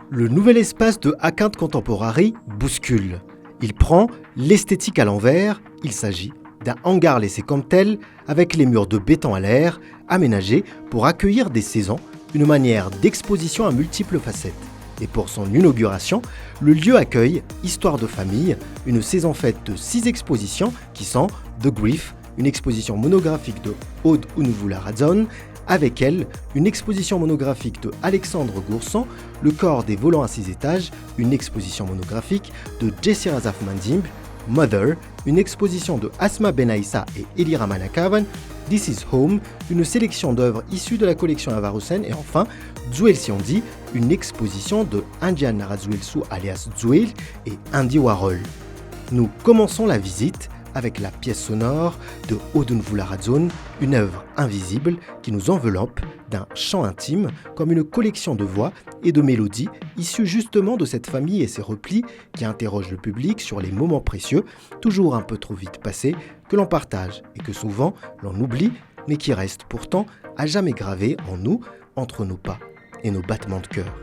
Le nouvel espace de Akint Contemporary bouscule. Il prend l'esthétique à l'envers, il s'agit d'un hangar laissé comme tel, avec les murs de béton à l'air, aménagés pour accueillir des saisons, une manière d'exposition à multiples facettes. Et pour son inauguration, le lieu accueille Histoire de famille, une saison faite de 6 expositions qui sont The Grief, une exposition monographique de Aude Unuvula-Radzon, avec elle, une exposition monographique de Alexandre Gourson, Le corps des volants à 6 étages, une exposition monographique de Jessie Razaf Manzimb, Mother, une exposition de Asma Benaïssa et Elira Manakavan, This is Home, une sélection d'œuvres issues de la collection Avaroussen et enfin Dzouel Siondi, une exposition de Indian Narazuelsu alias Dzouel et Andy Warhol. Nous commençons la visite avec la pièce sonore de Aude Unuvula-Radzon, une œuvre invisible qui nous enveloppe d'un chant intime comme une collection de voix et de mélodies issues justement de cette famille et ses replis qui interrogent le public sur les moments précieux, toujours un peu trop vite passés, que l'on partage et que souvent l'on oublie, mais qui restent pourtant à jamais gravés en nous, entre nos pas et nos battements de cœur.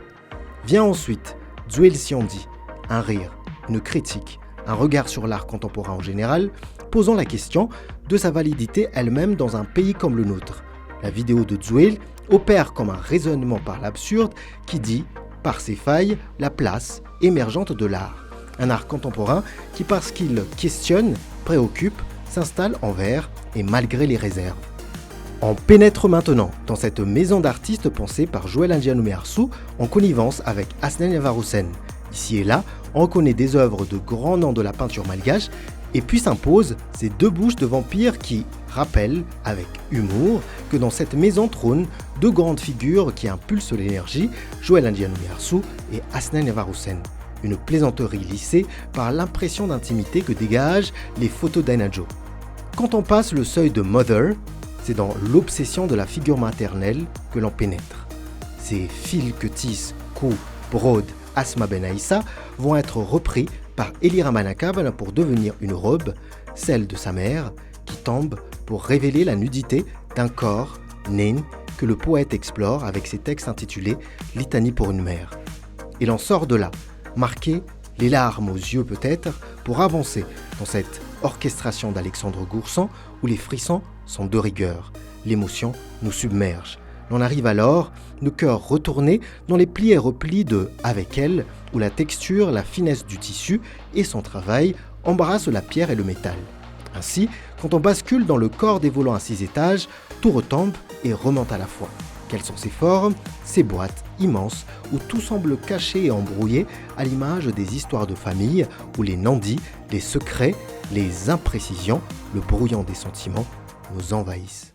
Vient ensuite Dzouel Siondi, un rire, une critique, un regard sur l'art contemporain en général, posant la question de sa validité elle-même dans un pays comme le nôtre. La vidéo de Dzouel opère comme un raisonnement par l'absurde qui dit, par ses failles, la place émergente de l'art. Un art contemporain qui, parce qu'il questionne, préoccupe, s'installe envers et malgré les réserves. On pénètre maintenant dans cette maison d'artistes pensée par Joël Andianoumé-Arsou en connivence avec Asnen Avaroussen. Ici et là, on reconnaît des œuvres de grands noms de la peinture malgache et puis s'imposent ces 2 bouches de vampires qui rappellent, avec humour, que dans cette maison trônent 2 grandes figures qui impulsent l'énergie, Joël Andianoumé-Arsou et Asnen Avaroussen. Une plaisanterie lissée par l'impression d'intimité que dégagent les photos d'Ainajo. Quand on passe le seuil de Mother, c'est dans l'obsession de la figure maternelle que l'on pénètre. Ces fils que tissent Kou, Brod, Asma Benaïssa vont être repris par Elira Manakavan pour devenir une robe, celle de sa mère, qui tombe pour révéler la nudité d'un corps, Nen, que le poète explore avec ses textes intitulés « Litanie pour une mère ». Il en sort de là, marqué, les larmes aux yeux peut-être, pour avancer dans cette orchestration d'Alexandre Gourson où les frissons sont de rigueur. L'émotion nous submerge. On arrive alors, nos cœurs retournés dans les plis et replis de « Avec elle », où la texture, la finesse du tissu et son travail embrassent la pierre et le métal. Ainsi, quand on bascule dans le corps des volants à 6 étages, tout retombe et remonte à la fois. Quelles sont ces formes, ces boîtes immenses où tout semble caché et embrouillé à l'image des histoires de famille où les non-dits, les secrets, les imprécisions, le brouillon des sentiments nous envahissent.